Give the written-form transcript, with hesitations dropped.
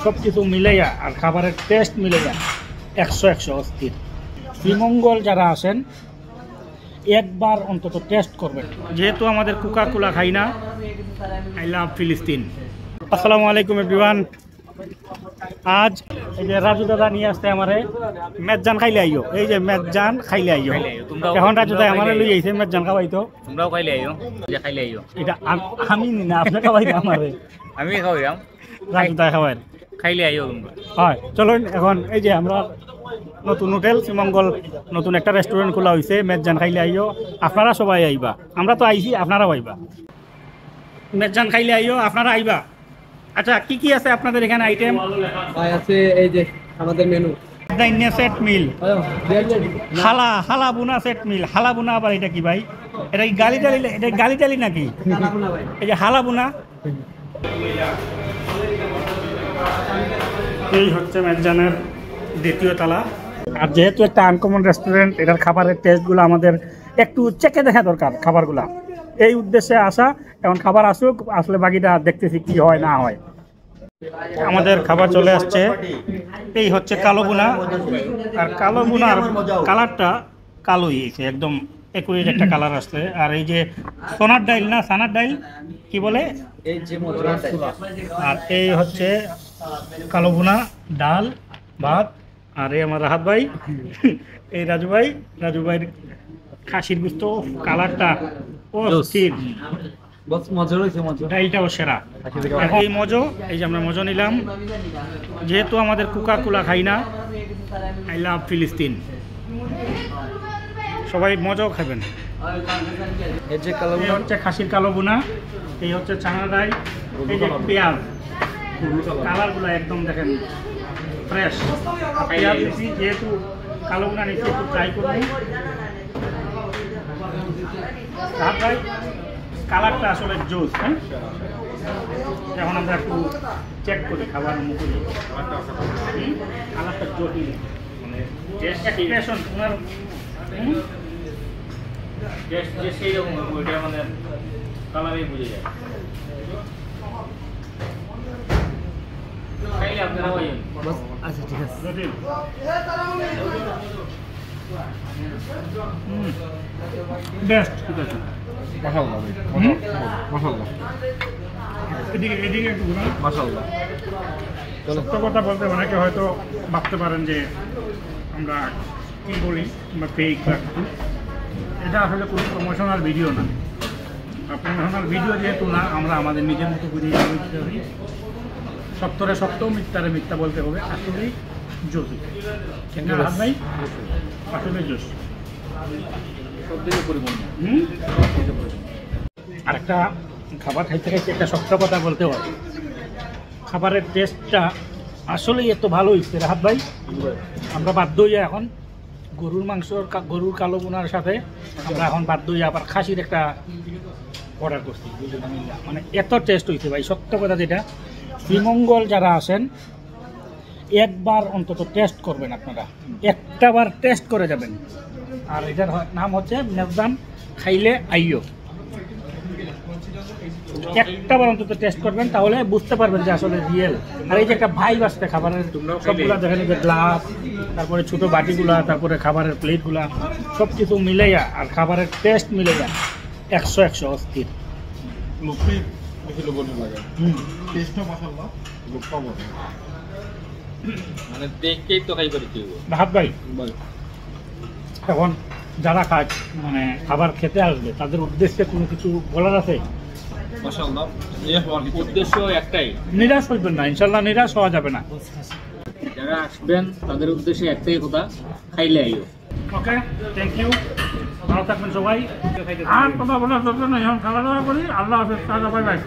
সব কিছু মিলাইয়া আর খাবারের টেস্ট মিলাইয়া 100 অস্থির। শ্রীমঙ্গল যারা আসেন একবার অন্তত টেস্ট করবেন। যেহেতু আমাদের কোকা-কোলা খাই না, আই লাভ ফিলিস্তিন। আসসালামু আলাইকুম এভরিওয়ান। আজ এই যে রাজু দাদা নিয়ে আসতে আমারে মেজান খাইলে আইও, এই যে মেজান খাইলে আইও। এখন রাজু দাদা আমারে লই আইছে মেজান খাওয়াইতো, তোমরাও খাইলে আইও, যে খাইলে আইও। এটা আমি নি না, আপনি খাওয়াইতে আমারে। আমি খাওয়াইলাম, রাজু দাদা খাওয়াই খাইলে আইও তোমরা। হয় চলুন। এখন এই যে আমরা নতুন হোটেল শ্রীমঙ্গল নতুন একটা রেস্টুরেন্ট খোলা হয়েছে, মেজান খাইলে আইও। আপনারা সবাই আইবা, আমরা তো আইছি, আপনারাও আইবা। মেজান খাইলে আইও, আপনারা আইবা। আচ্ছা, কি কি আছে আপনাদের এখানে আইটেম? আছে এই যে আমাদের মেনু সেট মিল, হালা বুনা সেট মিল। হালা বুনা আবার এটা কি ভাই? এটা কি গালি টালি? এটা গালি টালি নাকি? এই যে হালা বুনা। এই হচ্ছে মেজানের দ্বিতীয় তলা। আর যেহেতু একটা আনকমন রেস্টুরেন্ট, এটার খাবারের টেস্টগুলো আমাদের একটু চেকে দেখা দরকার। খাবারগুলা এই উদ্দেশ্যে আসা। এখন খাবার আসুক, আসলে বাকিটা দেখতেছি কি হয় না হয়। আমাদের খাবার চলে আসছে। এই হচ্ছে কালো বুনা। আর কালো বুনার কালারটা কালোই হয়েছে, একদম একুরেট একটা কালার আসছে। আর এই যে সোনার ডাইল না, সানার ডাইল কি বলে, এই যে আর এই হচ্ছে কালো বুনা, ডাল, ভাত। আর এই আমার রাহাত ভাই, এই রাজু ভাইয়ের খাসির গুস্ত। কালারটা ও স্থির, মজা হয়েছে, মজা। ডাইলটাও সেরা। এই মজো, এই যে আমরা মজো নিলাম। যেহেতু আমাদের কোকা-কোলা খাই না, আই লাভ ফিলিস্তিন। সবাই মজাও খাবেন। এই যে কালো এই হচ্ছে খাসির কালো বুনা, এই হচ্ছে চানা ডাইল, এই যে পেঁয়াজ। কালারগুলো একদম দেখেন ফ্রেশ। পেঁয়াজ নিচ্ছি, যেহেতু কালো বুনা নিচ্ছি, একটু ট্রাই করবো। রাহাত ভাই, কালারটা আসলে জোস। হ্যাঁ, এখন আমরা একটু চেক করি খাবার মুখে। কালারটা জটিল, মানে এক্সপ্রেশন ওনার যে সেই রকম ওইটা মানে কালারেই বুঝে যায়। খাইলে আপনারাও আইও। আচ্ছা ঠিক আছে। জটিল। বেস্ট, ঠিক আছে। এদিকে একটু ঘুরান। সত্য কথা বলতে অনেকে হয়তো ভাবতে পারেন যে আমরা কি বলি বা ফেক বা কিছু। এটা আসলে কোনো প্রমোশনাল ভিডিও না। প্রমোশনাল ভিডিও যেহেতু না, আমরা আমাদের নিজের মতো করে করি। সত্যরে সত্য, মিথ্যারে মিথ্যা বলতে হবে। আসলেই জোস হাত নাই, আসলে জোস। সব দিকে পরিপূর্ণ। আরেকটা খাবার খাইতে খাইতে একটা সত্য কথা বলতে হয়, খাবারের টেস্টটা আসলেই এত ভালো হয়েছে রাহাত ভাই। আমরা বাধ্য হইয়া এখন গরুর কালো বোনার সাথে আমরা এখন বাধ্য হইয়া আবার খাসির একটা অর্ডার করছি। মানে এত টেস্ট হয়েছে ভাই, সত্য কথা যেটা। শ্রীমঙ্গল যারা আসেন একবার অন্তত টেস্ট করবেন, আপনারা একটাবার টেস্ট করে যাবেন। আর এটার নাম হচ্ছে মেজান খাইলে আইও। একটাবার অন্তত টেস্ট করবেন, তাহলে বুঝতে পারবেন যে আসলে রিয়েল। আর এই যে একটা ভাইব আসছে খাবারের, সবগুলা দেখেন, যে গ্লাস, তারপরে ছোট বাটিগুলা, তারপরে খাবারের প্লেটগুলা, সব কিছু মিলাইয়া আর খাবারের টেস্ট মিলাইয়া 100 অস্থির। মানে দেখতেই তো খাই পারি। রাহাত ভাই, এখন যারা কাজ মানে খাবার খেতে আসবে, তাদের উদ্দেশ্যে কোনো কিছু বলার আছে? উদ্দেশ্য একটাই, নিরাশ হইবেন না, ইনশাল্লাহ নিরাশ হওয়া যাবে না। যারা আসবেন তাদের উদ্দেশ্যে একটাই কথা, খাইলে আইও। ওকে, থ্যাংক ইউ, ভালো থাকবেন সবাই। আর কথা বলার দরকার নেই, এখন খাওয়া দাওয়া করি। আল্লাহ হাফেজ, বাই বাই।